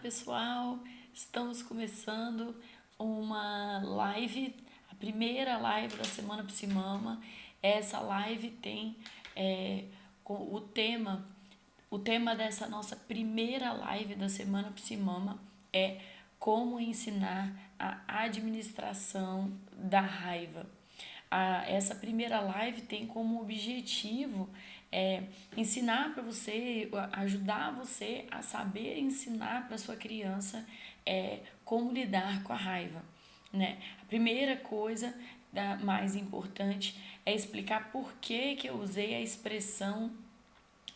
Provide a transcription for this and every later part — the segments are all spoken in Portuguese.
pessoal! Estamos começando uma live, a primeira live da Semana Psimama. Essa live tem o tema dessa nossa primeira live da Semana Psimama é como ensinar a administração da raiva. Essa primeira live tem como objetivo ensinar para você, ajudar você a saber ensinar para sua criança como lidar com a raiva, né? A primeira coisa mais importante é explicar por que eu usei a expressão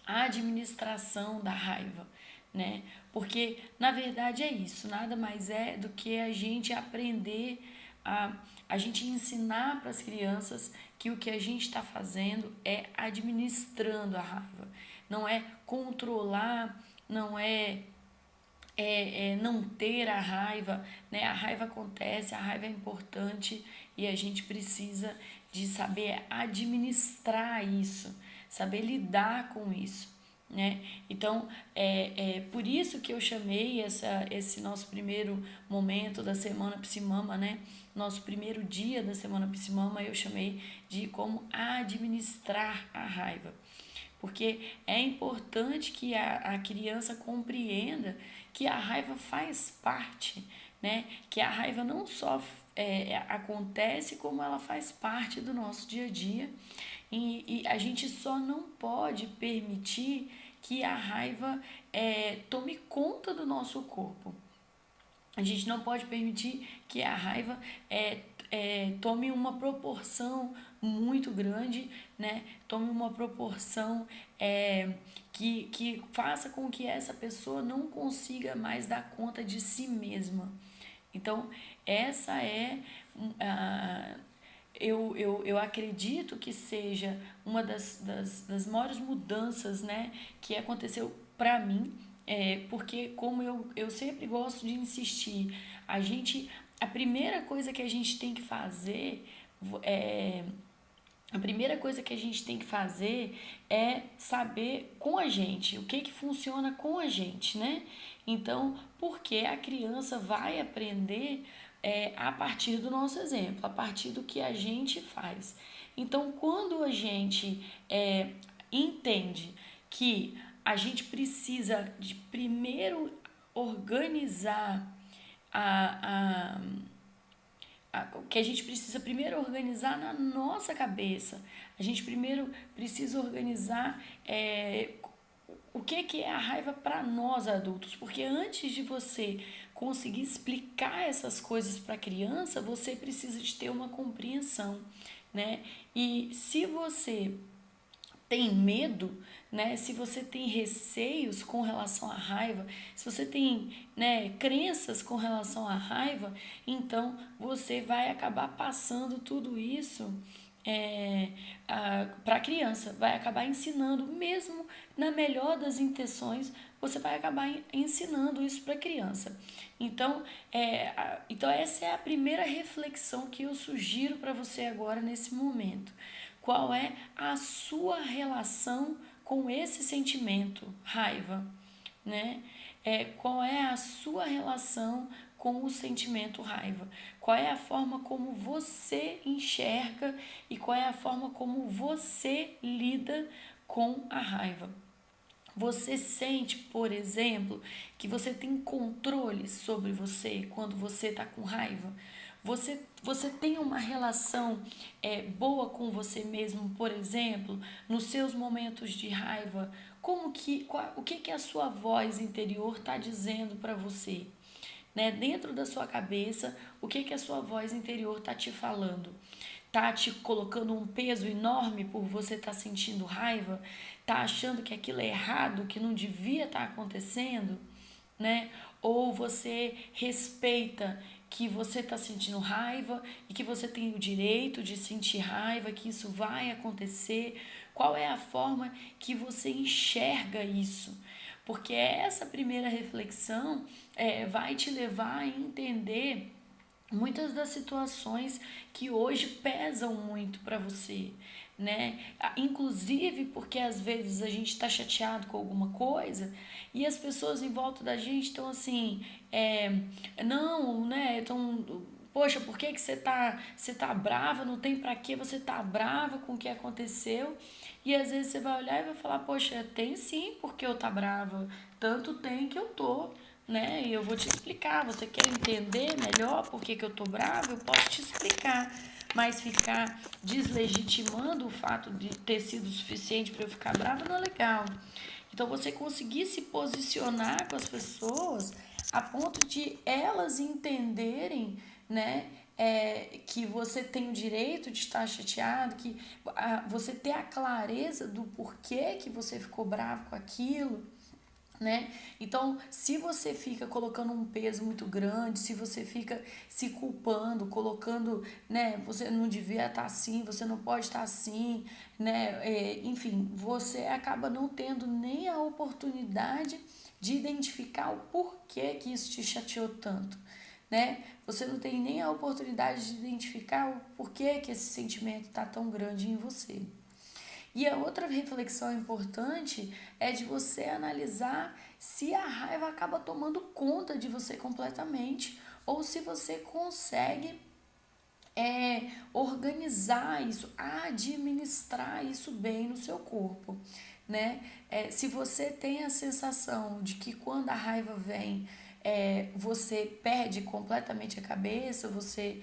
administração da raiva, né? Porque na verdade é isso, nada mais é do que a gente aprender a gente ensinar para as crianças que o que a gente está fazendo é administrando a raiva, não é controlar, não é não ter a raiva, né? A raiva acontece, a raiva é importante e a gente precisa de saber administrar isso, saber lidar com isso, né? Então, por isso que eu chamei esse nosso primeiro momento da Semana Psimama, né? Nosso primeiro dia da Semana Psimama, eu chamei de como administrar a raiva. Porque é importante que a criança compreenda que a raiva faz parte, né? Que a raiva não só acontece, como ela faz parte do nosso dia a dia. E a gente só não pode permitir que a raiva tome conta do nosso corpo. A gente não pode permitir que a raiva tome uma proporção muito grande, né? Tome uma proporção que faça com que essa pessoa não consiga mais dar conta de si mesma. Então, essa eu acredito que seja uma das maiores mudanças, né, que aconteceu para mim, porque como eu sempre gosto de insistir, a primeira coisa que a gente tem que fazer a primeira coisa que a gente tem que fazer é saber com a gente, o que funciona com a gente, né? Então, porque a criança vai aprender a partir do nosso exemplo, a partir do que a gente faz. Então, quando a gente entende que a gente precisa de primeiro organizar que a gente precisa primeiro organizar na nossa cabeça. A gente primeiro precisa organizar o que é a raiva para nós adultos, porque antes de você conseguir explicar essas coisas para a criança, você precisa de ter uma compreensão, né? E se você tem medo, né? Se você tem receios com relação à raiva, se você tem, né, crenças com relação à raiva, então você vai acabar passando tudo isso para a criança, vai acabar ensinando, mesmo na melhor das intenções, você vai acabar ensinando isso para a criança. Então, então, essa é a primeira reflexão que eu sugiro para você agora nesse momento. Qual é a sua relação com esse sentimento, raiva, né? Qual é a sua relação com o sentimento raiva? Qual é a forma como você enxerga e qual é a forma como você lida com a raiva? Você sente, por exemplo, que você tem controle sobre você quando você está com raiva? Você tem uma relação boa com você mesmo, por exemplo, nos seus momentos de raiva? O que a sua voz interior está dizendo para você? Né? Dentro da sua cabeça, o que a sua voz interior está te falando? Tá te colocando um peso enorme por você estar sentindo raiva? Tá achando que aquilo é errado, que não devia estar acontecendo, né? Ou você respeita que você está sentindo raiva e que você tem o direito de sentir raiva, que isso vai acontecer? Qual é a forma que você enxerga isso? Porque essa primeira reflexão vai te levar a entender muitas das situações que hoje pesam muito para você, né? Inclusive porque às vezes a gente está chateado com alguma coisa e as pessoas em volta da gente estão assim, não, né? Então, poxa, por que que você tá brava? Não tem pra que você tá brava com o que aconteceu? E às vezes você vai olhar e vai falar, poxa, tem sim porque eu tá brava, tanto tem que eu tô, né? E eu vou te explicar. Você quer entender melhor por que que eu tô brava? Eu posso te explicar. Mas ficar deslegitimando o fato de ter sido suficiente para eu ficar brava não é legal. Então você conseguir se posicionar com as pessoas a ponto de elas entenderem, né, que você tem o direito de estar chateado, que você ter a clareza do porquê que você ficou bravo com aquilo, né? Então, se você fica colocando um peso muito grande, se você fica se culpando, colocando, né, você não devia estar assim, você não pode estar assim, né? Enfim, você acaba não tendo nem a oportunidade de identificar o porquê que isso te chateou tanto, né? Você não tem nem a oportunidade de identificar o porquê que esse sentimento está tão grande em você. E a outra reflexão importante é de você analisar se a raiva acaba tomando conta de você completamente ou se você consegue organizar isso, administrar isso bem no seu corpo, né? Se você tem a sensação de que quando a raiva vem, você perde completamente a cabeça, você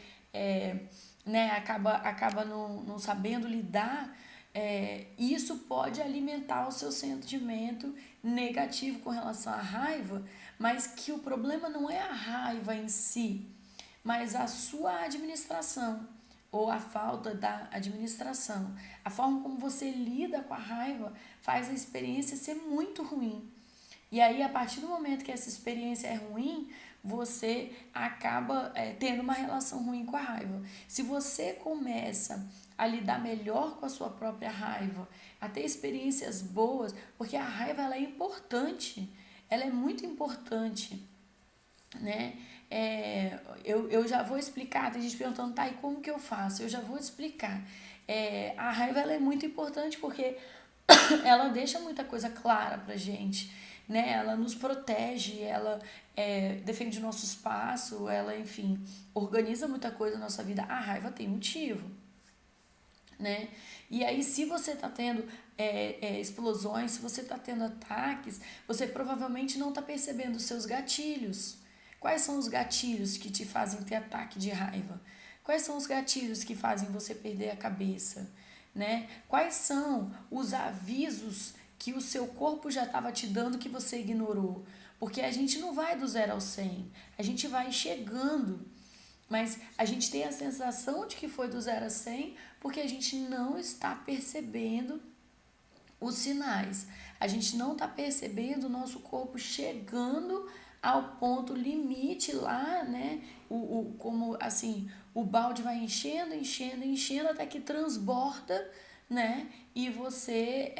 né, acaba não sabendo lidar, isso pode alimentar o seu sentimento negativo com relação à raiva, mas que o problema não é a raiva em si, mas a sua administração ou a falta da administração. A forma como você lida com a raiva faz a experiência ser muito ruim. E aí, a partir do momento que essa experiência é ruim, você acaba tendo uma relação ruim com a raiva. Se você começa a lidar melhor com a sua própria raiva, a ter experiências boas, porque a raiva ela é importante, ela é muito importante, né? Eu já vou explicar, tem gente perguntando, tá, e como que eu faço? Eu já vou explicar. A raiva ela é muito importante porque ela deixa muita coisa clara pra gente, né? Ela nos protege, ela defende o nosso espaço, ela, enfim, organiza muita coisa na nossa vida. A raiva tem motivo, né? E aí, se você está tendo explosões, se você está tendo ataques, você provavelmente não está percebendo os seus gatilhos. Quais são os gatilhos que te fazem ter ataque de raiva? Quais são os gatilhos que fazem você perder a cabeça, né? Quais são os avisos que o seu corpo já estava te dando que você ignorou? Porque a gente não vai do 0 ao 100, a gente vai chegando. Mas a gente tem a sensação de que foi do 0 a 100 porque a gente não está percebendo os sinais. A gente não está percebendo o nosso corpo chegando ao ponto limite lá, né? Como assim, o balde vai enchendo, enchendo, enchendo até que transborda, né? E você,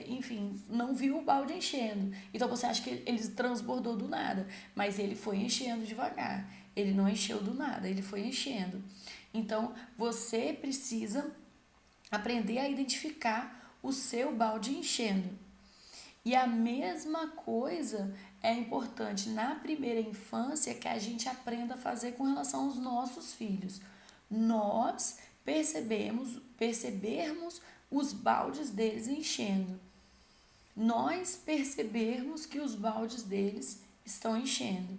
enfim, não viu o balde enchendo. Então você acha que ele transbordou do nada, mas ele foi enchendo devagar. Ele não encheu do nada, ele foi enchendo. Então você precisa aprender a identificar o seu balde enchendo. E a mesma coisa é importante na primeira infância que a gente aprenda a fazer com relação aos nossos filhos. Nós percebermos os baldes deles enchendo. Nós percebermos que os baldes deles estão enchendo.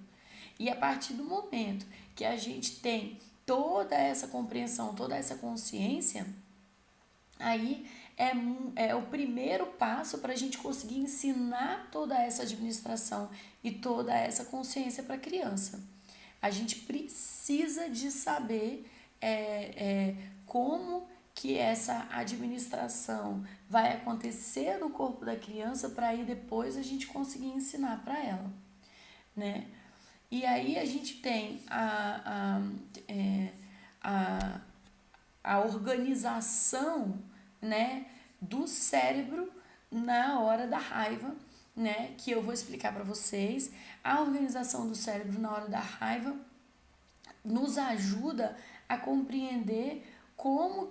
E a partir do momento que a gente tem toda essa compreensão, toda essa consciência, aí é o primeiro passo para a gente conseguir ensinar toda essa administração e toda essa consciência para a criança. A gente precisa de saber como que essa administração vai acontecer no corpo da criança para aí depois a gente conseguir ensinar para ela, né? E aí a gente tem a, a organização, né, do cérebro na hora da raiva, né, que eu vou explicar para vocês. A organização do cérebro na hora da raiva nos ajuda a compreender como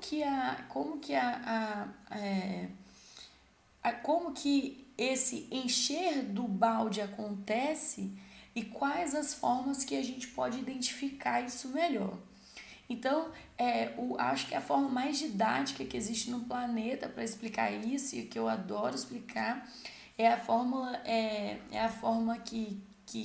que esse encher do balde acontece e quais as formas que a gente pode identificar isso melhor. Então, acho que a forma mais didática que existe no planeta para explicar isso, e que eu adoro explicar, é a forma que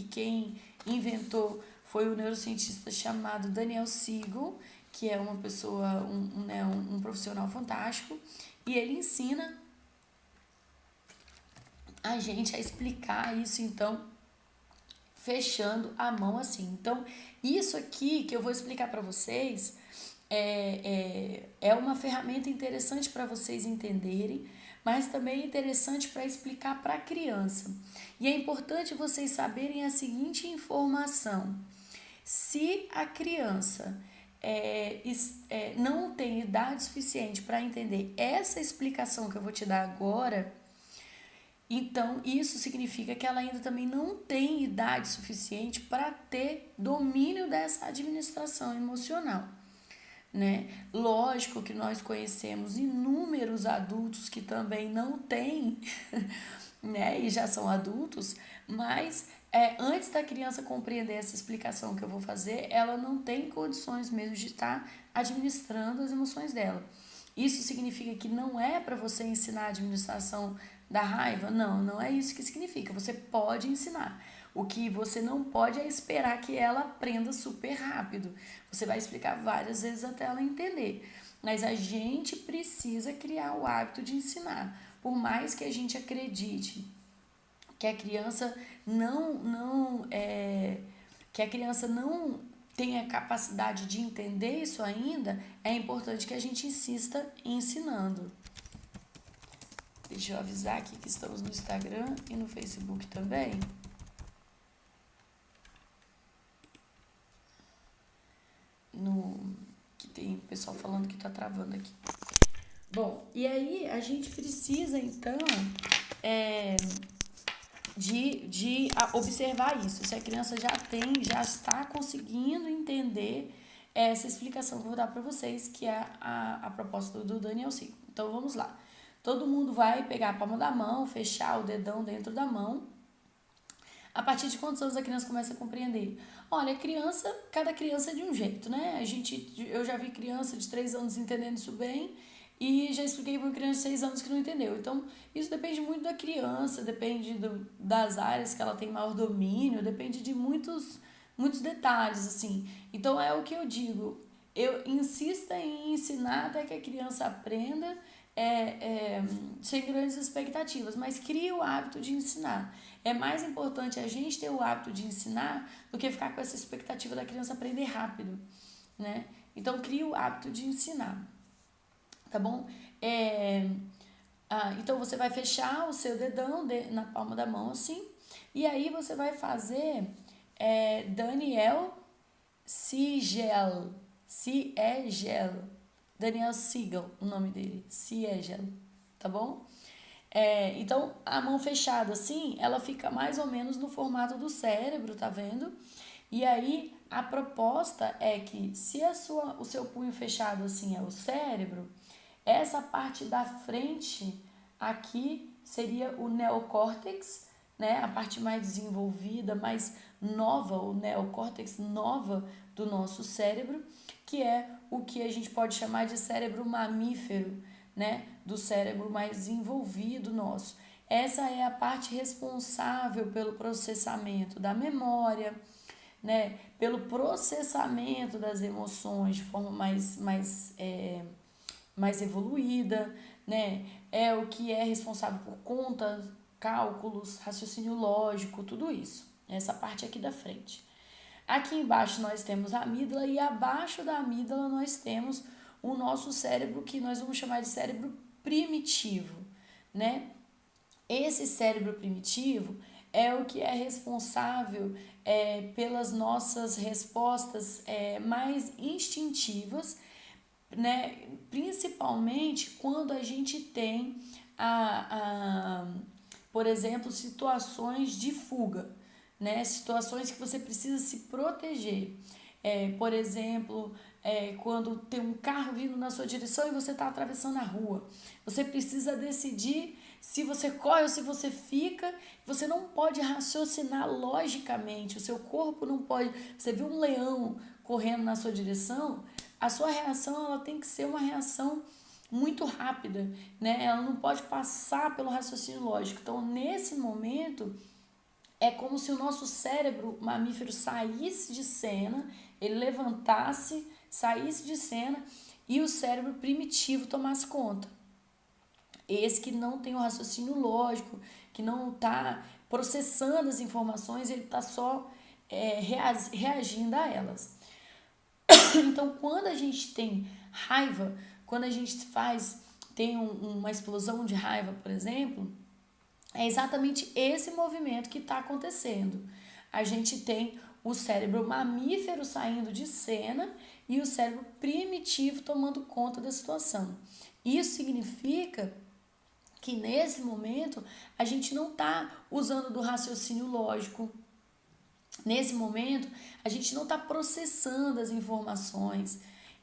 quem inventou foi o neurocientista chamado Daniel Siegel, que é uma pessoa, um profissional fantástico, e ele ensina a gente a explicar isso, então, fechando a mão assim. Então, isso aqui que eu vou explicar para vocês é uma ferramenta interessante para vocês entenderem, mas também interessante para explicar para a criança. E é importante vocês saberem a seguinte informação: se a criança não tem idade suficiente para entender essa explicação que eu vou te dar agora, então isso significa que ela ainda também não tem idade suficiente para ter domínio dessa administração emocional, né? Lógico que nós conhecemos inúmeros adultos que também não têm, né? E já são adultos, mas antes da criança compreender essa explicação que eu vou fazer, ela não tem condições mesmo de estar administrando as emoções dela. Isso significa que não é para você ensinar a administração da raiva? Não, não é isso que significa. Você pode ensinar. O que você não pode é esperar que ela aprenda super rápido. Você vai explicar várias vezes até ela entender. Mas a gente precisa criar o hábito de ensinar. Por mais que a gente acredite que a criança não tenha capacidade de entender isso ainda, é importante que a gente insista ensinando. Deixa eu avisar aqui que estamos no Instagram e no Facebook também. Que tem pessoal falando que tá travando aqui. Bom, e aí a gente precisa então de observar isso. Se a criança já está conseguindo entender essa explicação que eu vou dar para vocês, que é a proposta do Daniel Siegel. Então vamos lá. Todo mundo vai pegar a palma da mão, fechar o dedão dentro da mão. A partir de quantos anos a criança começa a compreender? Olha, cada criança é de um jeito, né? Eu já vi criança de 3 anos entendendo isso bem e já expliquei para uma criança de 6 anos que não entendeu. Então, isso depende muito da criança, depende das áreas que ela tem maior domínio, depende de muitos detalhes, assim. Então, é o que eu digo. Eu insisto em ensinar até que a criança aprenda sem grandes expectativas, mas crie o hábito de ensinar. É mais importante a gente ter o hábito de ensinar do que ficar com essa expectativa da criança aprender rápido, né? Então, crie o hábito de ensinar, tá bom? Então, você vai fechar o seu dedão na palma da mão, assim, e aí você vai fazer Daniel Siegel, Daniel Siegel, o nome dele, Siegel, tá bom? Então, a mão fechada assim, ela fica mais ou menos no formato do cérebro, tá vendo? E aí, a proposta é que se o seu punho fechado assim é o cérebro, essa parte da frente aqui seria o neocórtex, né? A parte mais desenvolvida, mais nova, o neocórtex nova do nosso cérebro, que é o que a gente pode chamar de cérebro mamífero, né? Do cérebro mais desenvolvido nosso. Essa é a parte responsável pelo processamento da memória, né? Pelo processamento das emoções de forma mais evoluída, né? É o que é responsável por contas, cálculos, raciocínio lógico, tudo isso. Essa parte aqui da frente. Aqui embaixo nós temos a amígdala e abaixo da amígdala nós temos o nosso cérebro, que nós vamos chamar de cérebro primitivo, né? Esse cérebro primitivo é o que é responsável pelas nossas respostas mais instintivas, né? Principalmente quando a gente tem, por exemplo, situações de fuga, né? Situações que você precisa se proteger. Por exemplo, quando tem um carro vindo na sua direção e você está atravessando a rua. Você precisa decidir se você corre ou se você fica. Você não pode raciocinar logicamente, o seu corpo não pode. Você viu um leão correndo na sua direção, a sua reação ela tem que ser uma reação muito rápida, né? Ela não pode passar pelo raciocínio lógico. Então, nesse momento, é como se o nosso cérebro mamífero saísse de cena, ele levantasse, saísse de cena e o cérebro primitivo tomasse conta. Esse que não tem o raciocínio lógico, que não está processando as informações, ele está só reagindo a elas. Então, quando a gente tem raiva, quando a gente tem uma explosão de raiva, por exemplo, é exatamente esse movimento que está acontecendo. A gente tem o cérebro mamífero saindo de cena e o cérebro primitivo tomando conta da situação. Isso significa que nesse momento a gente não está usando do raciocínio lógico. Nesse momento a gente não está processando as informações.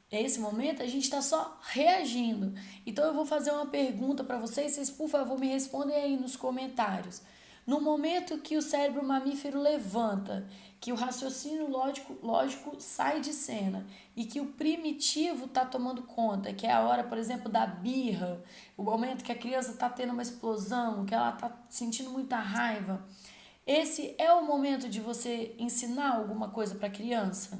Nesse momento a gente está só reagindo. Então eu vou fazer uma pergunta para vocês por favor me respondem aí nos comentários. No momento que o cérebro mamífero levanta, que o raciocínio lógico sai de cena e que o primitivo está tomando conta, que é a hora, por exemplo, da birra, o momento que a criança está tendo uma explosão, que ela está sentindo muita raiva, esse é o momento de você ensinar alguma coisa para a criança?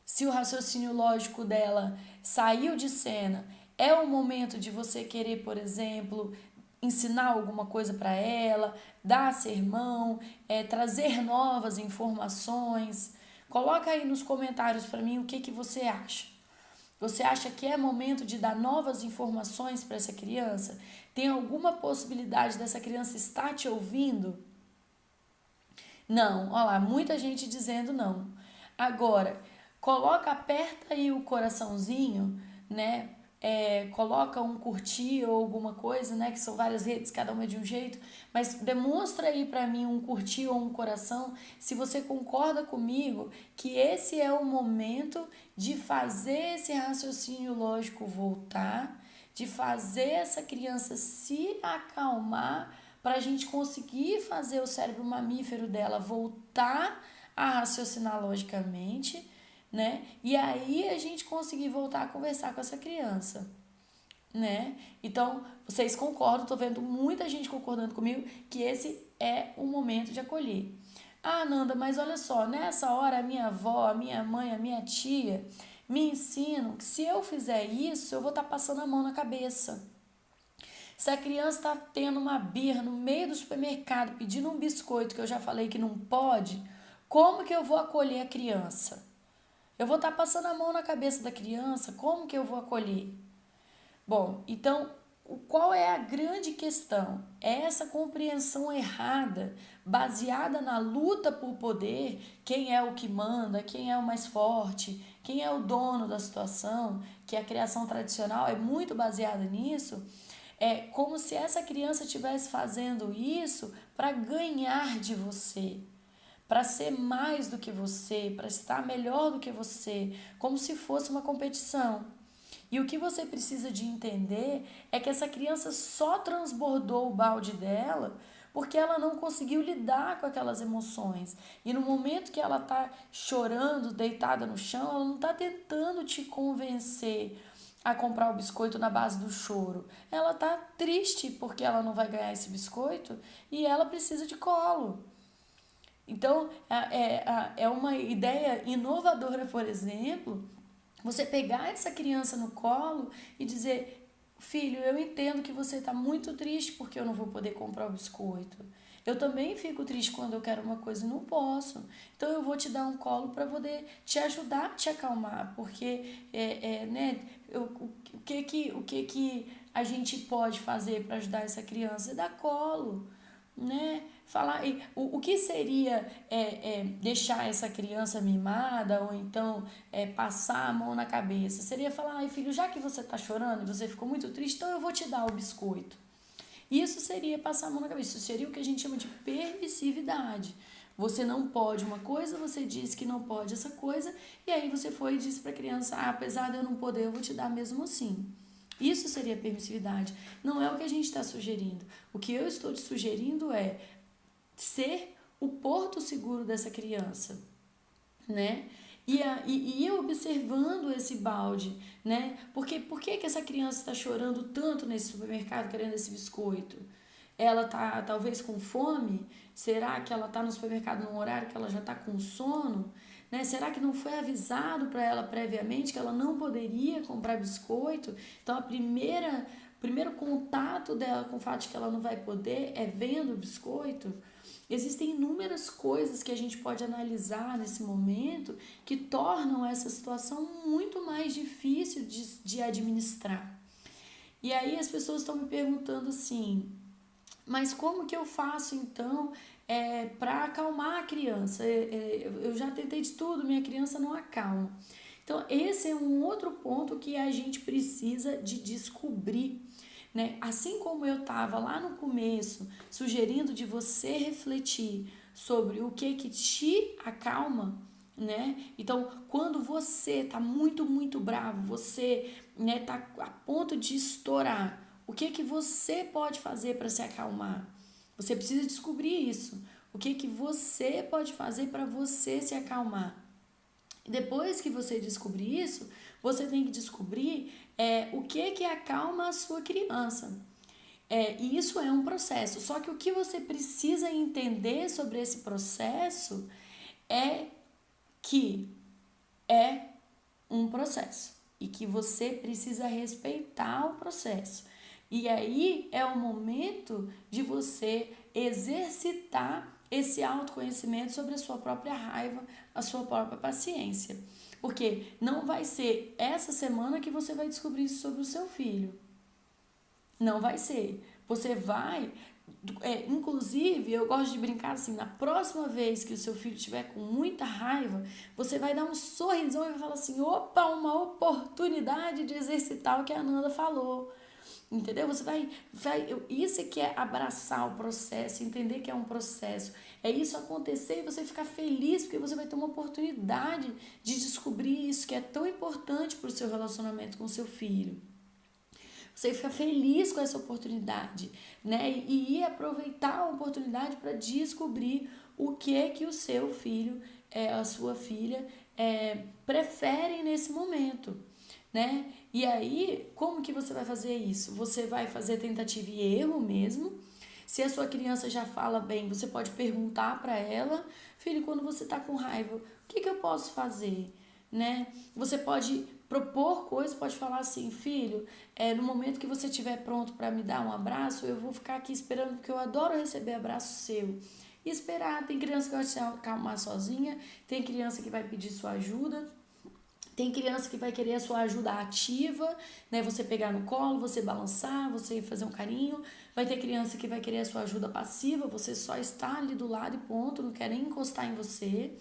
Se o raciocínio lógico dela saiu de cena, é o momento de você querer, por exemplo, ensinar alguma coisa para ela, dar sermão, trazer novas informações. Coloca aí nos comentários para mim o que você acha. Você acha que é momento de dar novas informações para essa criança? Tem alguma possibilidade dessa criança estar te ouvindo? Não, olha lá, muita gente dizendo não. Agora, aperta aí o coraçãozinho, né? Coloca um curtir ou alguma coisa, né? Que são várias redes, cada uma é de um jeito. Mas demonstra aí pra mim um curtir ou um coração se você concorda comigo que esse é o momento de fazer esse raciocínio lógico voltar, de fazer essa criança se acalmar para a gente conseguir fazer o cérebro mamífero dela voltar a raciocinar logicamente, né? E aí a gente conseguir voltar a conversar com essa criança, né? Então, vocês concordam, tô vendo muita gente concordando comigo que esse é o momento de acolher. Ah, Nanda, mas olha só, nessa hora a minha avó, a minha mãe, a minha tia me ensinam que se eu fizer isso, eu vou estar passando a mão na cabeça. Se a criança está tendo uma birra no meio do supermercado pedindo um biscoito, que eu já falei que não pode, como que eu vou acolher a criança? Eu vou estar passando a mão na cabeça da criança, como que eu vou acolher? Bom, então, qual é a grande questão? É essa compreensão errada, baseada na luta por poder, quem é o que manda, quem é o mais forte, quem é o dono da situação, que a criação tradicional é muito baseada nisso. É como se essa criança estivesse fazendo isso para ganhar de você, para ser mais do que você, para estar melhor do que você, como se fosse uma competição. E o que você precisa de entender é que essa criança só transbordou o balde dela porque ela não conseguiu lidar com aquelas emoções. E no momento que ela está chorando, deitada no chão, ela não está tentando te convencer a comprar o biscoito na base do choro. Ela tá triste porque ela não vai ganhar esse biscoito e ela precisa de colo. Então, é uma ideia inovadora, por exemplo, você pegar essa criança no colo e dizer: filho, eu entendo que você está muito triste porque eu não vou poder comprar o biscoito. Eu também fico triste quando eu quero uma coisa e não posso. Então eu vou te dar um colo para poder te ajudar a te acalmar, porque né, o que a gente pode fazer para ajudar essa criança? É dar colo, né? Falar o que seria deixar essa criança mimada ou então passar a mão na cabeça? Seria falar: ai filho, já que você está chorando e você ficou muito triste, então eu vou te dar o biscoito. Isso seria passar a mão na cabeça. Isso seria o que a gente chama de permissividade. Você não pode uma coisa, você disse que não pode essa coisa, e aí você foi e disse para a criança, apesar de eu não poder, eu vou te dar mesmo assim. Isso seria permissividade. Não é o que a gente está sugerindo. O que eu estou te sugerindo é ser o porto seguro dessa criança, né? E eu observando esse balde, né? Porque por que essa criança está chorando tanto nesse supermercado querendo esse biscoito? Ela tá talvez com fome? Será que ela tá no supermercado num horário que ela já tá com sono? Né? Será que não foi avisado para ela previamente que ela não poderia comprar biscoito? Então o primeiro contato dela com o fato de que ela não vai poder é vendo o biscoito. Existem inúmeras coisas que a gente pode analisar nesse momento que tornam essa situação muito mais difícil de administrar. E aí as pessoas estão me perguntando assim, mas como que eu faço então para acalmar a criança? Eu já tentei de tudo, minha criança não acalma. Então esse é um outro ponto que a gente precisa de descobrir. Né? Assim como eu estava lá no começo sugerindo de você refletir sobre o que te acalma, né? Então, quando você tá muito bravo, você, né, tá a ponto de estourar, o que você pode fazer para se acalmar? Você precisa descobrir isso. O que você pode fazer para você se acalmar? Depois que você descobrir isso, você tem que descobrir o que acalma a sua criança. E isso é um processo. Só que o que você precisa entender sobre esse processo é que é um processo e que você precisa respeitar o processo. E aí é o momento de você exercitar esse autoconhecimento sobre a sua própria raiva, a sua própria paciência. Porque não vai ser essa semana que você vai descobrir isso sobre o seu filho. Não vai ser. Você vai. Inclusive, eu gosto de brincar assim: na próxima vez que o seu filho estiver com muita raiva, você vai dar um sorrisão e vai falar assim: opa, uma oportunidade de exercitar o que a Nanda falou. Entendeu? Você vai. Isso que é abraçar o processo, entender que é um processo. É isso acontecer e você ficar feliz porque você vai ter uma oportunidade de descobrir isso que é tão importante para o seu relacionamento com o seu filho. Você fica feliz com essa oportunidade, né? E aproveitar a oportunidade para descobrir o que o seu filho, a sua filha, preferem nesse momento, né? E aí, como que você vai fazer isso? Você vai fazer tentativa e erro mesmo. Se a sua criança já fala bem, você pode perguntar para ela, filho, quando você está com raiva, o que eu posso fazer? Né? Você pode propor coisas, pode falar assim, filho, no momento que você estiver pronto para me dar um abraço, eu vou ficar aqui esperando, porque eu adoro receber abraço seu. E esperar, tem criança que vai se acalmar sozinha, tem criança que vai pedir sua ajuda, tem criança que vai querer a sua ajuda ativa, né? Você pegar no colo, você balançar, você fazer um carinho. Vai ter criança que vai querer a sua ajuda passiva, você só está ali do lado e ponto, não quer nem encostar em você,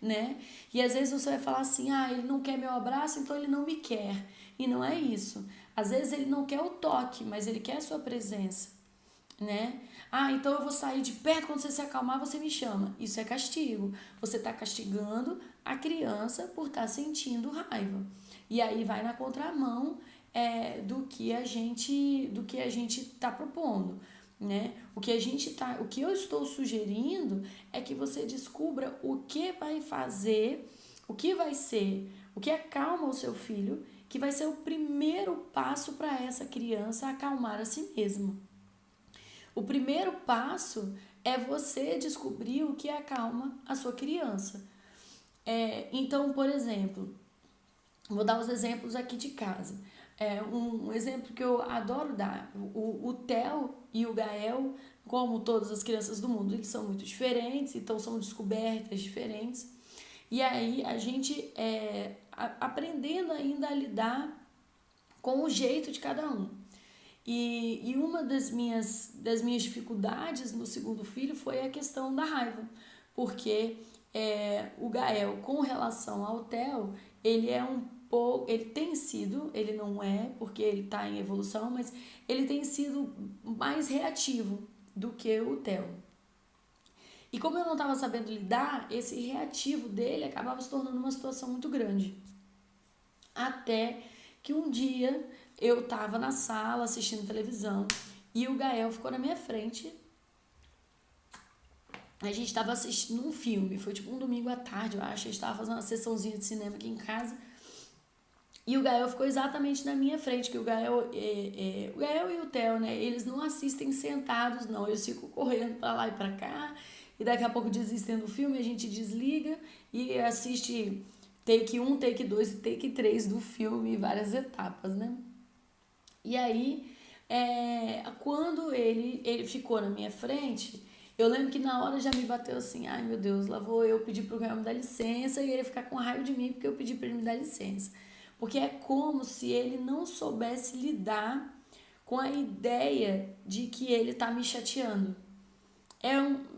né? E às vezes você vai falar assim, ele não quer meu abraço, então ele não me quer. E não é isso. Às vezes ele não quer o toque, mas ele quer a sua presença, né? Então eu vou sair de perto, quando você se acalmar, você me chama. Isso é castigo. Você está castigando a criança por estar sentindo raiva. E aí vai na contramão do que a gente está propondo, né? O que eu estou sugerindo é que você descubra o que vai fazer, o que vai ser, o que acalma o seu filho, que vai ser o primeiro passo para essa criança acalmar a si mesma. O primeiro passo é você descobrir o que acalma a sua criança. Então, por exemplo, vou dar os exemplos aqui de casa. Um exemplo que eu adoro dar, o Theo e o Gael, como todas as crianças do mundo, eles são muito diferentes, então são descobertas diferentes. E aí a gente aprendendo ainda a lidar com o jeito de cada um. E uma das minhas dificuldades no segundo filho foi a questão da raiva, porque o Gael, com relação ao Theo, ele é um pouco, ele tem sido, ele não é, porque ele está em evolução, mas ele tem sido mais reativo do que o Theo. E como eu não estava sabendo lidar, esse reativo dele acabava se tornando uma situação muito grande. Até que um dia eu estava na sala assistindo televisão e o Gael ficou na minha frente. A gente estava assistindo um filme, foi tipo um domingo à tarde, eu acho. A gente estava fazendo uma sessãozinha de cinema aqui em casa. E o Gael ficou exatamente na minha frente, que o Gael e o Theo, né? Eles não assistem sentados, não. Eles ficam correndo pra lá e pra cá. E daqui a pouco desistem do filme, a gente desliga e assiste take 1, take 2 e take 3 do filme, várias etapas, né? E aí, quando ele ficou na minha frente, eu lembro que na hora já me bateu assim, ai meu Deus, lá vou eu pedir pro Gael me dar licença e ele ficar com raiva de mim porque eu pedi pra ele me dar licença. Porque é como se ele não soubesse lidar com a ideia de que ele tá me chateando.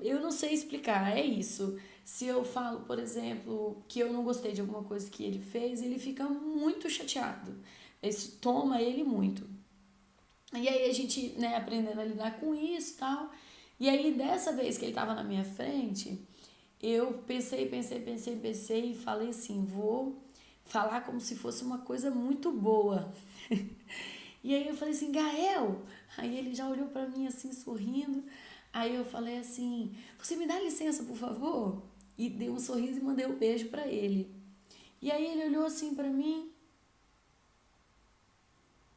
Eu não sei explicar, é isso. Se eu falo, por exemplo, que eu não gostei de alguma coisa que ele fez, ele fica muito chateado. Isso toma ele muito. E aí a gente, né, aprendendo a lidar com isso e tal. E aí dessa vez que ele tava na minha frente, eu pensei e falei assim, vou falar como se fosse uma coisa muito boa. E aí eu falei assim, Gael. Aí ele já olhou pra mim assim, sorrindo. Aí eu falei assim, você me dá licença, por favor? E dei um sorriso e mandei um beijo pra ele. E aí ele olhou assim pra mim.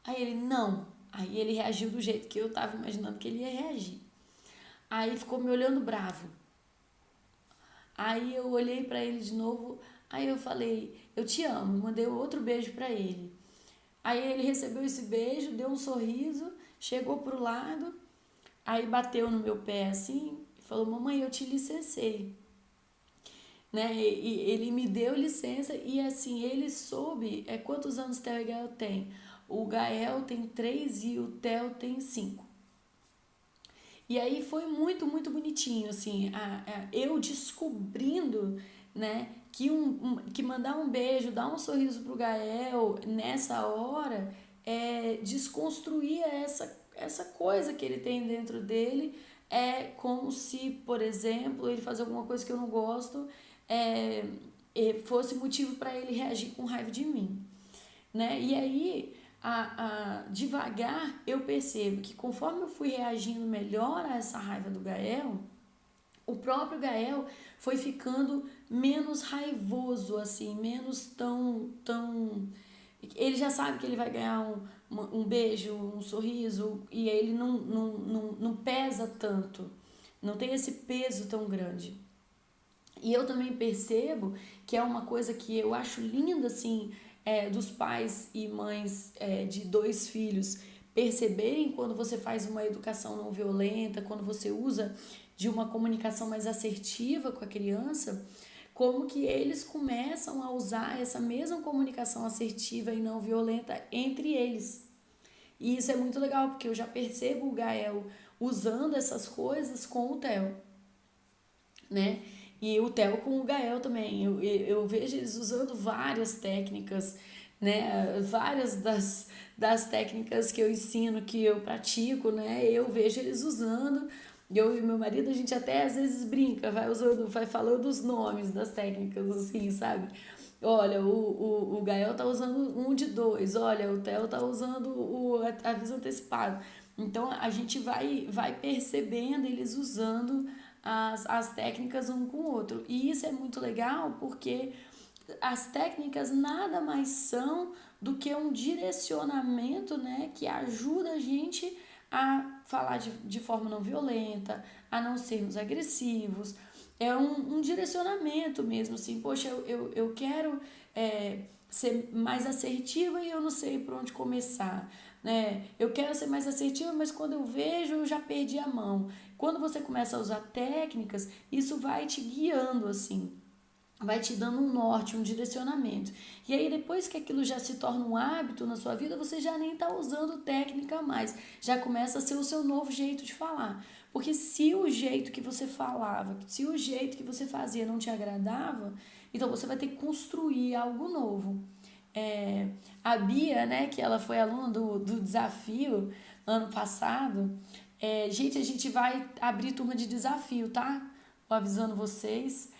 Aí ele, não. Aí ele reagiu do jeito que eu tava imaginando que ele ia reagir. Aí ficou me olhando bravo. Aí eu olhei pra ele de novo. Aí eu falei, eu te amo. Mandei outro beijo pra ele. Aí ele recebeu esse beijo, deu um sorriso, chegou pro lado, aí bateu no meu pé assim e falou, mamãe, eu te licenciei. Né? E ele me deu licença e assim, ele soube quantos anos o Theo e Gael tem. O Gael tem 3 e o Theo tem 5. E aí foi muito, muito bonitinho, assim, eu descobrindo, né, que mandar um beijo, dar um sorriso pro Gael nessa hora desconstruir essa coisa que ele tem dentro dele. É como se, por exemplo, ele fazer alguma coisa que eu não gosto, fosse motivo para ele reagir com raiva de mim, né? E aí, devagar, eu percebo que conforme eu fui reagindo melhor a essa raiva do Gael, o próprio Gael foi ficando menos raivoso, assim, menos tão. Ele já sabe que ele vai ganhar um beijo, um sorriso, e ele não pesa tanto, não tem esse peso tão grande. E eu também percebo que é uma coisa que eu acho linda, assim, dos pais e mães de 2 filhos perceberem quando você faz uma educação não violenta, quando você usa de uma comunicação mais assertiva com a criança, como que eles começam a usar essa mesma comunicação assertiva e não violenta entre eles. E isso é muito legal, porque eu já percebo o Gael usando essas coisas com o Theo, né? E o Theo com o Gael também. Eu vejo eles usando várias técnicas, né? Várias das técnicas que eu ensino, que eu pratico, né? Eu vejo eles usando. Eu e meu marido, a gente até às vezes brinca, vai falando os nomes das técnicas, assim, sabe? Olha, o Gael tá usando um de 2, olha, o Theo tá usando o aviso antecipado. Então a gente vai percebendo eles usando as técnicas um com o outro. E isso é muito legal porque as técnicas nada mais são do que um direcionamento, né, que ajuda a gente a falar de forma não violenta, a não sermos agressivos. É um direcionamento mesmo, assim, poxa, eu quero ser mais assertiva e eu não sei por onde começar, né? Eu quero ser mais assertiva, mas quando eu vejo, eu já perdi a mão. Quando você começa a usar técnicas, isso vai te guiando, assim, vai te dando um norte, um direcionamento. E aí depois que aquilo já se torna um hábito na sua vida, você já nem está usando técnica mais, já começa a ser o seu novo jeito de falar. Porque se o jeito que você falava, se o jeito que você fazia não te agradava, então você vai ter que construir algo novo. A Bia, né, que ela foi aluna do desafio ano passado, gente, a gente vai abrir turma de desafio, tá? vou avisando vocês.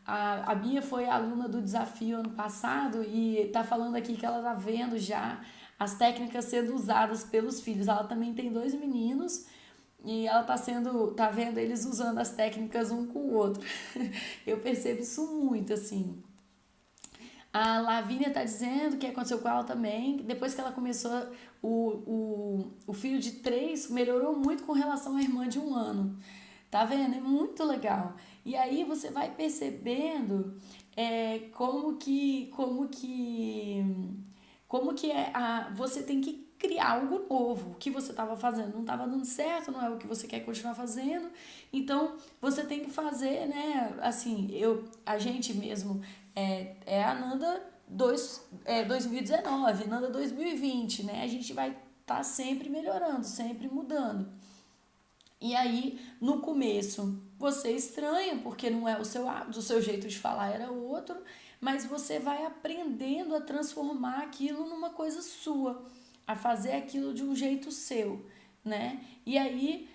A Bia foi aluna do desafio ano passado e tá falando aqui que ela tá vendo já as técnicas sendo usadas pelos filhos. Ela também tem 2 meninos e ela tá vendo eles usando as técnicas um com o outro. Eu percebo isso muito, assim. A Lavínia tá dizendo que aconteceu com ela também. Depois que ela começou, o filho de 3 melhorou muito com relação à irmã de 1 ano. Tá vendo? É muito legal. E aí você vai percebendo como que você tem que criar algo novo. O que você estava fazendo não estava dando certo, não é o que você quer continuar fazendo. Então você tem que fazer, né? Assim, a gente mesmo é a Nanda 2019, Nanda 2020, né? A gente vai estar sempre melhorando, sempre mudando. E aí, no começo, você estranha, porque não é o seu hábito, o seu jeito de falar era outro, mas você vai aprendendo a transformar aquilo numa coisa sua, a fazer aquilo de um jeito seu, né? E aí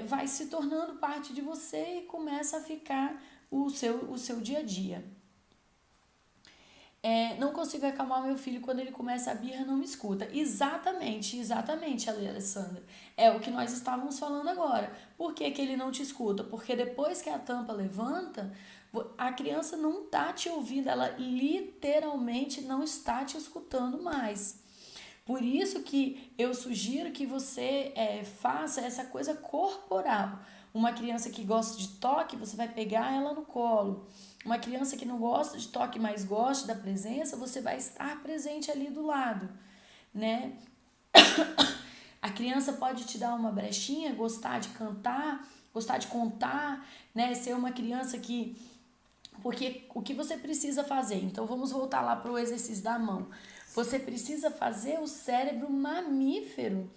vai se tornando parte de você e começa a ficar o seu dia a dia. Não consigo acalmar meu filho quando ele começa a birra, não me escuta. Exatamente, Alessandra. É o que nós estávamos falando agora. Por que que ele não te escuta? Porque depois que a tampa levanta, a criança não está te ouvindo, ela literalmente não está te escutando mais. Por isso que eu sugiro que você faça essa coisa corporal. Uma criança que gosta de toque, você vai pegar ela no colo. Uma criança que não gosta de toque, mas gosta da presença, você vai estar presente ali do lado, né? A criança pode te dar uma brechinha, gostar de cantar, gostar de contar, né? Ser uma criança que... Porque o que você precisa fazer? Então vamos voltar lá para o exercício da mão. Você precisa fazer o cérebro mamífero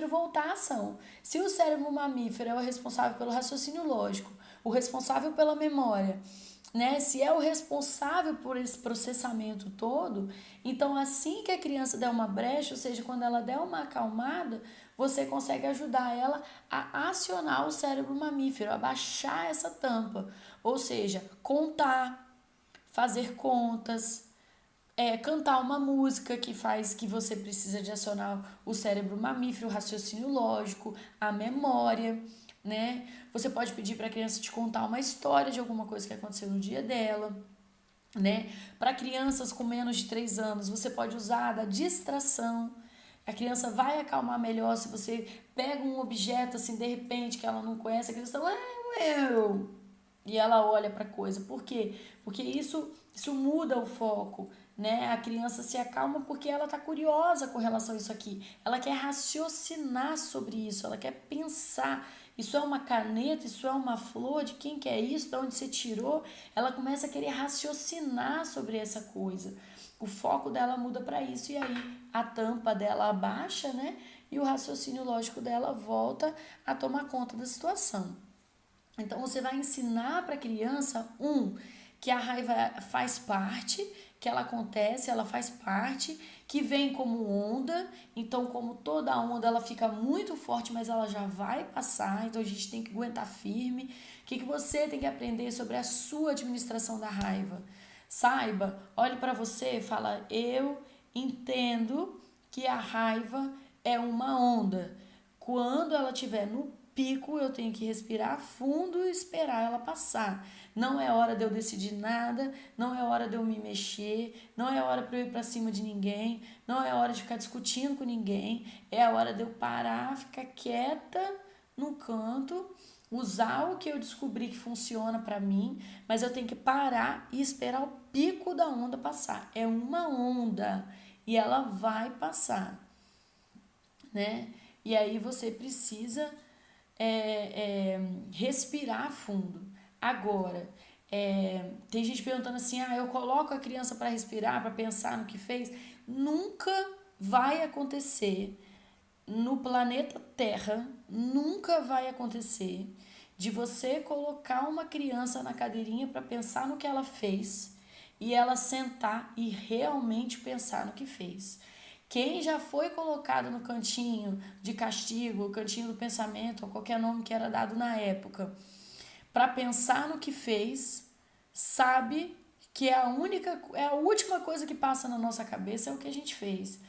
voltar à ação. Se o cérebro mamífero é o responsável pelo raciocínio lógico, o responsável pela memória, né? Se é o responsável por esse processamento todo, então assim que a criança der uma brecha, ou seja, quando ela der uma acalmada, você consegue ajudar ela a acionar o cérebro mamífero, a baixar essa tampa. Ou seja, contar, fazer contas, cantar uma música que faz que você precisa de acionar o cérebro mamífero, o raciocínio lógico, a memória, né? Você pode pedir para a criança te contar uma história de alguma coisa que aconteceu no dia dela, né? Para crianças com menos de 3 anos, você pode usar da distração. A criança vai acalmar melhor se você pega um objeto assim, de repente, que ela não conhece, a criança fala, eu. E ela olha para a coisa. Por quê? Porque isso muda o foco, né? A criança se acalma porque ela está curiosa com relação a isso aqui. Ela quer raciocinar sobre isso, ela quer pensar. Isso é uma caneta, isso é uma flor, de quem que é isso, de onde você tirou? Ela começa a querer raciocinar sobre essa coisa. O foco dela muda para isso e aí a tampa dela abaixa, né? E o raciocínio lógico dela volta a tomar conta da situação. Então você vai ensinar para a criança, que a raiva faz parte, que ela acontece, ela faz parte, que vem como onda, então como toda onda ela fica muito forte, mas ela já vai passar, então a gente tem que aguentar firme. O que você tem que aprender sobre a sua administração da raiva? Saiba, olhe para você e fala, eu entendo que a raiva é uma onda. Quando ela estiver no pico, eu tenho que respirar fundo e esperar ela passar. Não é hora de eu decidir nada, não é hora de eu me mexer, não é hora para eu ir para cima de ninguém, não é hora de ficar discutindo com ninguém, é a hora de eu parar, ficar quieta no canto, usar o que eu descobri que funciona para mim, mas eu tenho que parar e esperar o pico da onda passar. É uma onda e ela vai passar, né? E aí você precisa respirar fundo. Agora, tem gente perguntando assim, eu coloco a criança para respirar, para pensar no que fez. Nunca vai acontecer no planeta Terra, nunca vai acontecer de você colocar uma criança na cadeirinha para pensar no que ela fez e ela sentar e realmente pensar no que fez. Quem já foi colocado no cantinho de castigo, cantinho do pensamento, ou qualquer nome que era dado na época, para pensar no que fez, sabe que é a última coisa que passa na nossa cabeça é o que a gente fez.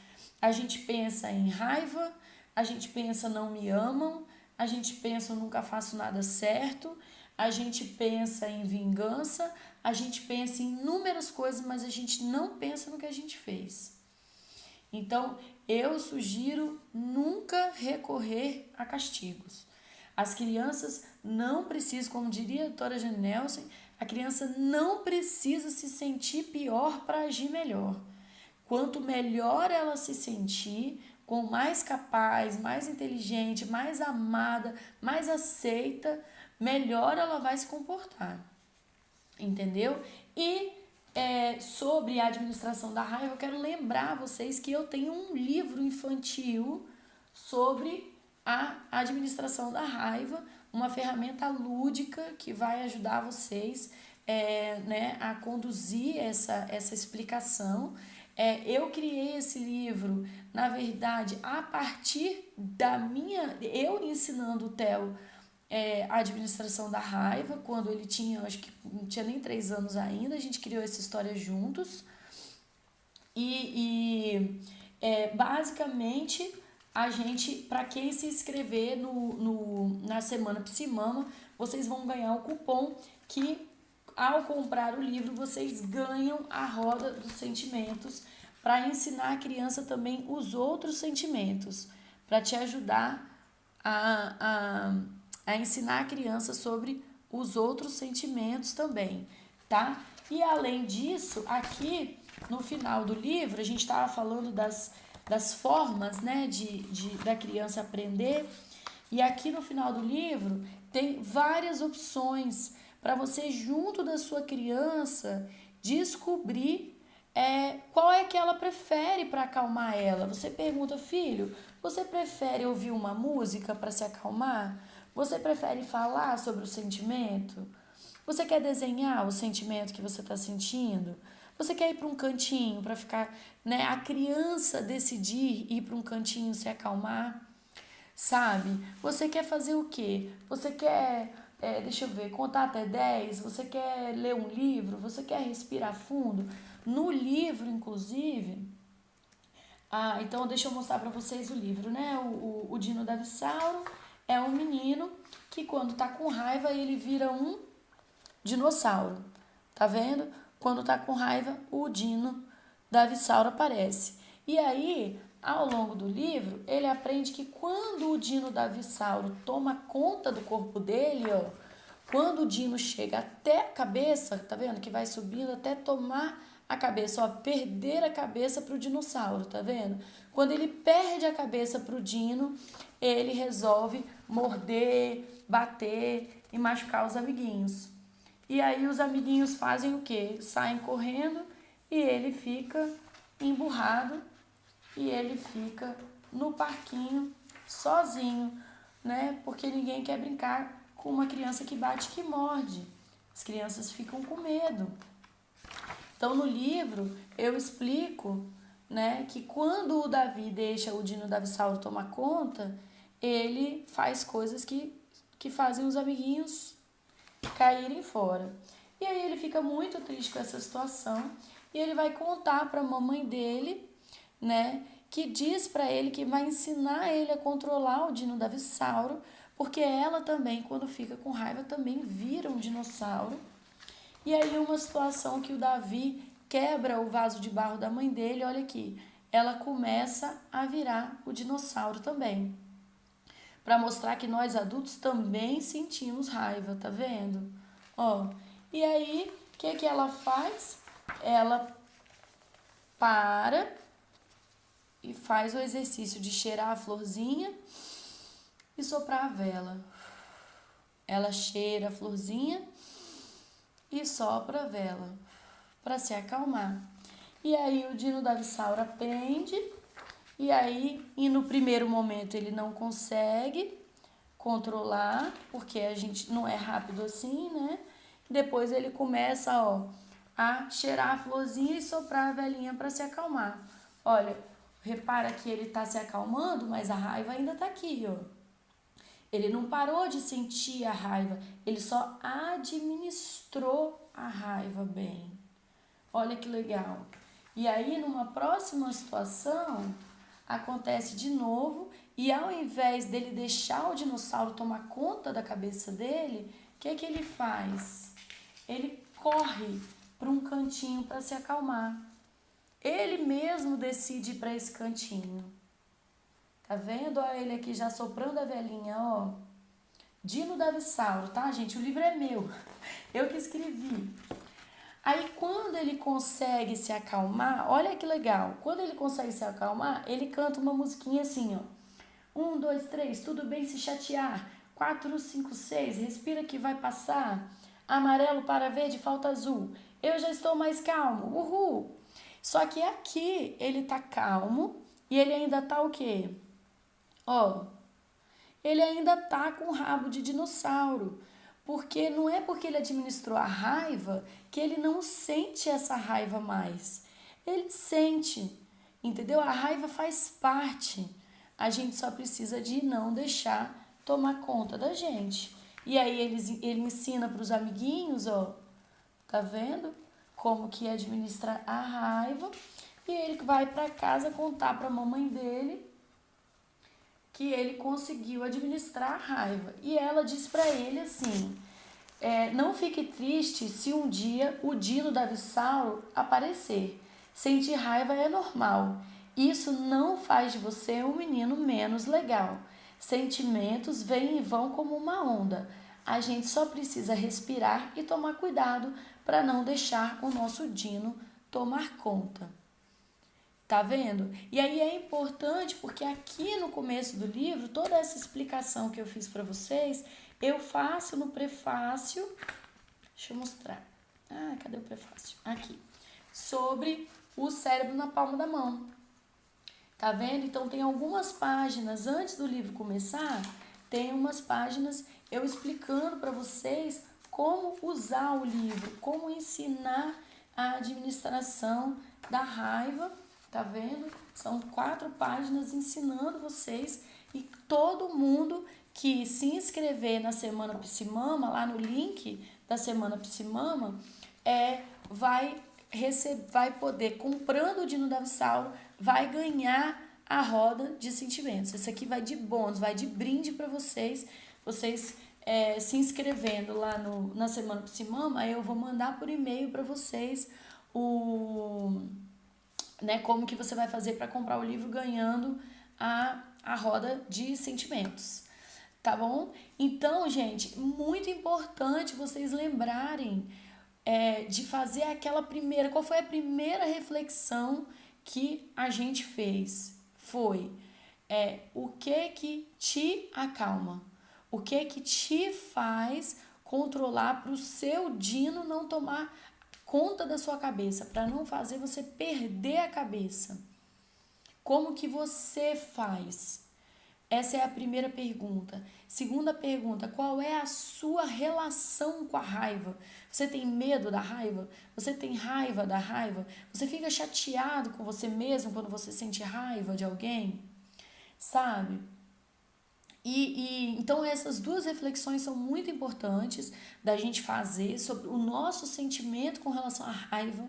A gente pensa em raiva, a gente pensa não me amam, a gente pensa eu nunca faço nada certo, a gente pensa em vingança, a gente pensa em inúmeras coisas, mas a gente não pensa no que a gente fez. Então, eu sugiro nunca recorrer a castigos. As crianças não precisam, como diria a doutora Jane Nelson, a criança não precisa se sentir pior para agir melhor. Quanto melhor ela se sentir, com mais capaz, mais inteligente, mais amada, mais aceita, melhor ela vai se comportar. Entendeu? E sobre a administração da raiva, eu quero lembrar vocês que eu tenho um livro infantil sobre a administração da raiva, uma ferramenta lúdica que vai ajudar vocês a conduzir essa explicação. Eu criei esse livro, na verdade, a partir eu ensinando o Theo a administração da raiva, quando ele tinha, acho que não tinha nem 3 anos ainda, a gente criou essa história juntos. Basicamente, a gente, para quem se inscrever na Semana Psimama, vocês vão ganhar um cupom que, ao comprar o livro, vocês ganham a roda dos sentimentos para ensinar a criança também os outros sentimentos, para te ajudar a ensinar a criança sobre os outros sentimentos também, tá? E além disso, aqui no final do livro, a gente estava falando das formas, né, da criança aprender, e aqui no final do livro tem várias opções para você, junto da sua criança, descobrir qual é que ela prefere para acalmar ela. Você pergunta, filho, você prefere ouvir uma música para se acalmar? Você prefere falar sobre o sentimento? Você quer desenhar o sentimento que você está sentindo? Você quer ir para um cantinho para ficar, né? A criança decidir ir para um cantinho se acalmar, sabe? Você quer fazer o quê? Você quer, deixa eu ver, contar até 10? Você quer ler um livro? Você quer respirar fundo? No livro, inclusive... então deixa eu mostrar para vocês o livro, né? O Dino Davisauro é um menino que, quando tá com raiva, ele vira um dinossauro. Tá vendo? Quando tá com raiva, o Dino Davisauro aparece. E aí, ao longo do livro, ele aprende que quando o Dino Davisauro toma conta do corpo dele, ó, quando o Dino chega até a cabeça, tá vendo? Que vai subindo até tomar a cabeça, ó, perder a cabeça pro dinossauro, tá vendo? Quando ele perde a cabeça pro Dino, ele resolve morder, bater e machucar os amiguinhos. E aí os amiguinhos fazem o quê? Saem correndo e ele fica emburrado e ele fica no parquinho sozinho, né? Porque ninguém quer brincar com uma criança que bate, que morde. As crianças ficam com medo. Então, no livro, eu explico, né, que quando o Davi deixa o Dino Davisauro tomar conta, ele faz coisas que fazem os amiguinhos caírem fora. E aí ele fica muito triste com essa situação e ele vai contar para a mamãe dele, né, que diz para ele que vai ensinar ele a controlar o Dino Davisauro, porque ela também, quando fica com raiva, também vira um dinossauro. E aí uma situação que o Davi quebra o vaso de barro da mãe dele, olha aqui, ela começa a virar o dinossauro também. Para mostrar que nós adultos também sentimos raiva, tá vendo? Ó, e aí, o que ela faz? Ela para e faz o exercício de cheirar a florzinha e soprar a vela. Ela cheira a florzinha e sopra a vela para se acalmar. E aí o Dino Davisauro aprende, e aí, e no primeiro momento ele não consegue controlar, porque a gente não é rápido assim, né? Depois ele começa, ó, a cheirar a florzinha e soprar a velinha para se acalmar. Olha, repara que ele está se acalmando, mas a raiva ainda está aqui, ó. Ele não parou de sentir a raiva, ele só administrou a raiva bem. Olha que legal. E aí, numa próxima situação, acontece de novo, e ao invés dele deixar o dinossauro tomar conta da cabeça dele, o que ele faz? Ele corre para um cantinho para se acalmar. Ele mesmo decide ir para esse cantinho. Tá vendo? Olha ele aqui já soprando a velhinha, ó. Dino Davisauro, tá, gente? O livro é meu. Eu que escrevi. Aí, quando ele consegue se acalmar, olha que legal. Quando ele consegue se acalmar, ele canta uma musiquinha assim, ó. 1, 2, 3, tudo bem se chatear. 4, 5, 6, respira que vai passar. Amarelo para verde, falta azul. Eu já estou mais calmo, uhul. Só que aqui ele tá calmo e ele ainda tá o quê? Ó, ele ainda tá com rabo de dinossauro. Porque não é porque ele administrou a raiva que ele não sente essa raiva mais. Ele sente, entendeu? A raiva faz parte. A gente só precisa de não deixar tomar conta da gente. E aí ele ensina para os amiguinhos, ó, tá vendo? Como que administra a raiva. E ele vai para casa contar para a mamãe dele que ele conseguiu administrar a raiva. E ela diz para ele assim, não fique triste se um dia o Dino Davisauro aparecer. Sentir raiva é normal. Isso não faz de você um menino menos legal. Sentimentos vêm e vão como uma onda. A gente só precisa respirar e tomar cuidado para não deixar o nosso Dino tomar conta. Tá vendo? E aí é importante porque aqui no começo do livro, toda essa explicação que eu fiz para vocês, eu faço no prefácio. Deixa eu mostrar. Cadê o prefácio? Aqui. Sobre o cérebro na palma da mão. Tá vendo? Então tem algumas páginas antes do livro começar, tem umas páginas eu explicando para vocês como usar o livro, como ensinar a administração da raiva. Tá vendo? São 4 páginas ensinando vocês e todo mundo que se inscrever na Semana Psimama, lá no link da Semana Psimama, vai poder, comprando o Dino Davisauro, vai ganhar a roda de sentimentos. Esse aqui vai de bônus, vai de brinde para vocês. Vocês se inscrevendo lá na Semana Psimama, eu vou mandar por e-mail para vocês como que você vai fazer para comprar o livro ganhando a roda de sentimentos, tá bom? Então, gente, muito importante vocês lembrarem de fazer aquela primeira... Qual foi a primeira reflexão que a gente fez? Foi o que te acalma? O que te faz controlar para o seu Dino não tomar conta da sua cabeça, para não fazer você perder a cabeça. Como que você faz? Essa é a primeira pergunta. Segunda pergunta, qual é a sua relação com a raiva? Você tem medo da raiva? Você tem raiva da raiva? Você fica chateado com você mesmo quando você sente raiva de alguém? Sabe? Então essas 2 reflexões são muito importantes da gente fazer sobre o nosso sentimento com relação à raiva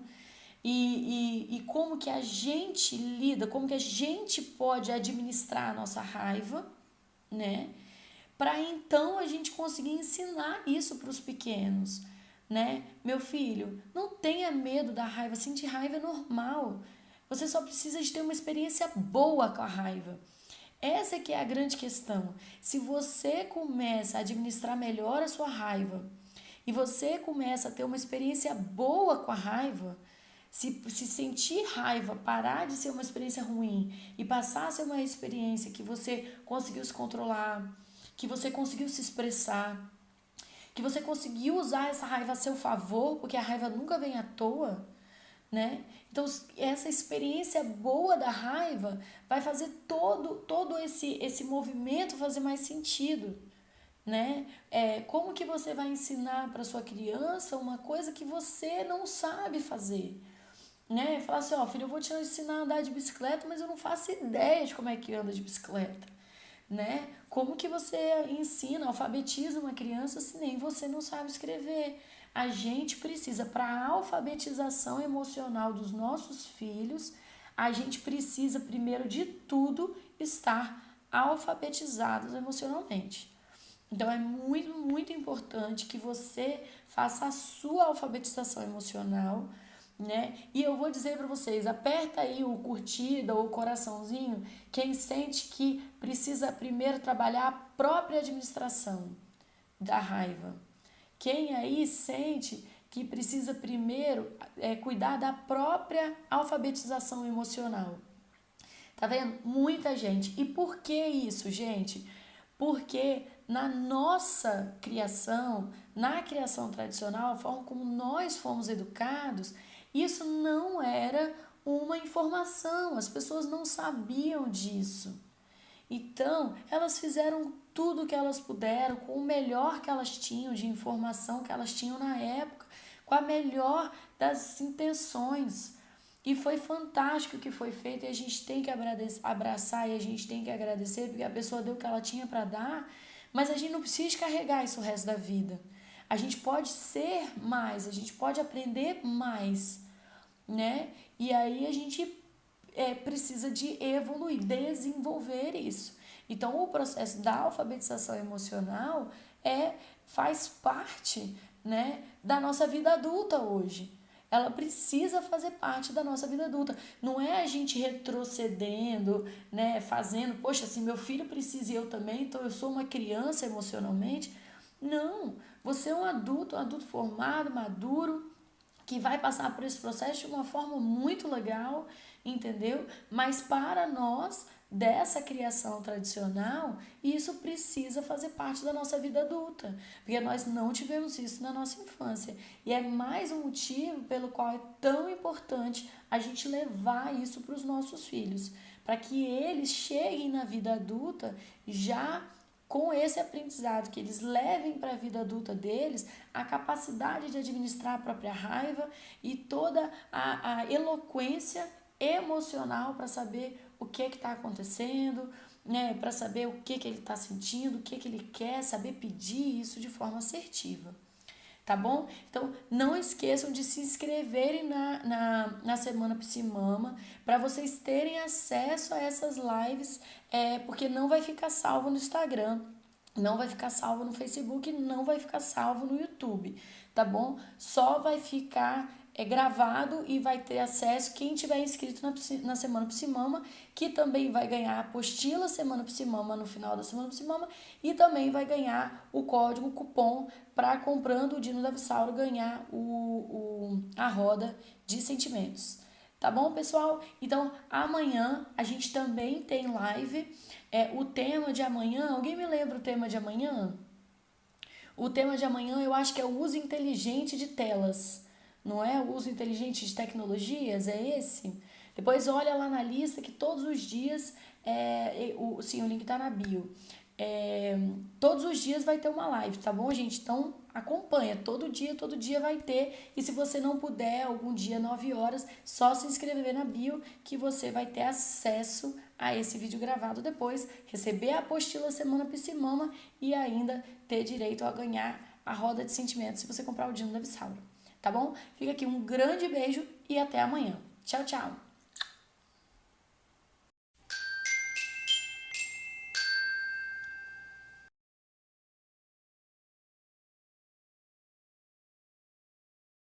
e como que a gente lida, como que a gente pode administrar a nossa raiva, né? Para então a gente conseguir ensinar isso para os pequenos, né? Meu filho, não tenha medo da raiva, sentir raiva é normal. Você só precisa de ter uma experiência boa com a raiva. Essa que é a grande questão. Se você começa a administrar melhor a sua raiva e você começa a ter uma experiência boa com a raiva, se sentir raiva parar de ser uma experiência ruim e passar a ser uma experiência que você conseguiu se controlar, que você conseguiu se expressar, que você conseguiu usar essa raiva a seu favor, porque a raiva nunca vem à toa, né? Então, essa experiência boa da raiva vai fazer todo esse movimento fazer mais sentido, né? Como que você vai ensinar para sua criança uma coisa que você não sabe fazer? né? Falar assim, ó, filho, eu vou te ensinar a andar de bicicleta, mas eu não faço ideia de como é que anda de bicicleta, né? Como que você ensina, alfabetiza uma criança se nem você não sabe escrever? A gente precisa, para a alfabetização emocional dos nossos filhos, a gente precisa, primeiro de tudo, estar alfabetizados emocionalmente. Então é muito, muito importante que você faça a sua alfabetização emocional, né? E eu vou dizer para vocês, aperta aí o curtida ou o coraçãozinho, quem sente que precisa primeiro trabalhar a própria administração da raiva. Quem aí sente que precisa primeiro cuidar da própria alfabetização emocional. Tá vendo? Muita gente. E por que isso, gente? Porque na nossa criação, na criação tradicional, a forma como nós fomos educados, isso não era uma informação, as pessoas não sabiam disso. Então, elas fizeram tudo o que elas puderam, com o melhor que elas tinham de informação que elas tinham na época, com a melhor das intenções. E foi fantástico o que foi feito e a gente tem que abraçar e a gente tem que agradecer porque a pessoa deu o que ela tinha para dar, mas a gente não precisa carregar isso o resto da vida. A gente pode ser mais, a gente pode aprender mais, né? E aí a gente precisa de evoluir, desenvolver isso. Então, o processo da alfabetização emocional faz parte, né, da nossa vida adulta hoje. Ela precisa fazer parte da nossa vida adulta. Não é a gente retrocedendo, né, fazendo, poxa, assim, meu filho precisa e eu também, então eu sou uma criança emocionalmente. Não, você é um adulto formado, maduro, que vai passar por esse processo de uma forma muito legal, entendeu? Mas para nós, dessa criação tradicional, isso precisa fazer parte da nossa vida adulta, porque nós não tivemos isso na nossa infância. E é mais um motivo pelo qual é tão importante a gente levar isso para os nossos filhos, para que eles cheguem na vida adulta já com esse aprendizado, que eles levem para a vida adulta deles a capacidade de administrar a própria raiva e toda a eloquência emocional para saber o que está acontecendo, né? Para saber o que ele está sentindo, o que ele quer, saber pedir isso de forma assertiva. Tá bom? Então, não esqueçam de se inscreverem na Semana Psimama para vocês terem acesso a essas lives, porque não vai ficar salvo no Instagram, não vai ficar salvo no Facebook, não vai ficar salvo no YouTube, tá bom? Só vai ficar gravado e vai ter acesso quem tiver inscrito na Semana Psimama, que também vai ganhar a apostila Semana Psimama no final da Semana Psimama e também vai ganhar o código, o cupom para comprando o Dino da Vissauro ganhar a roda de sentimentos. Tá bom, pessoal? Então, amanhã a gente também tem live. O tema de amanhã, alguém me lembra o tema de amanhã? O tema de amanhã eu acho que é o uso inteligente de telas. Não é o uso inteligente de tecnologias? É esse? Depois olha lá na lista que todos os dias, sim, o link tá na bio. Todos os dias vai ter uma live, tá bom, gente? Então acompanha, todo dia vai ter. E se você não puder, algum dia, 9 horas, só se inscrever na bio que você vai ter acesso a esse vídeo gravado depois, receber a apostila Semana Psimama e ainda ter direito a ganhar a roda de sentimentos se você comprar o Dino da Vissauro. Tá bom? Fica aqui um grande beijo e até amanhã. Tchau, tchau!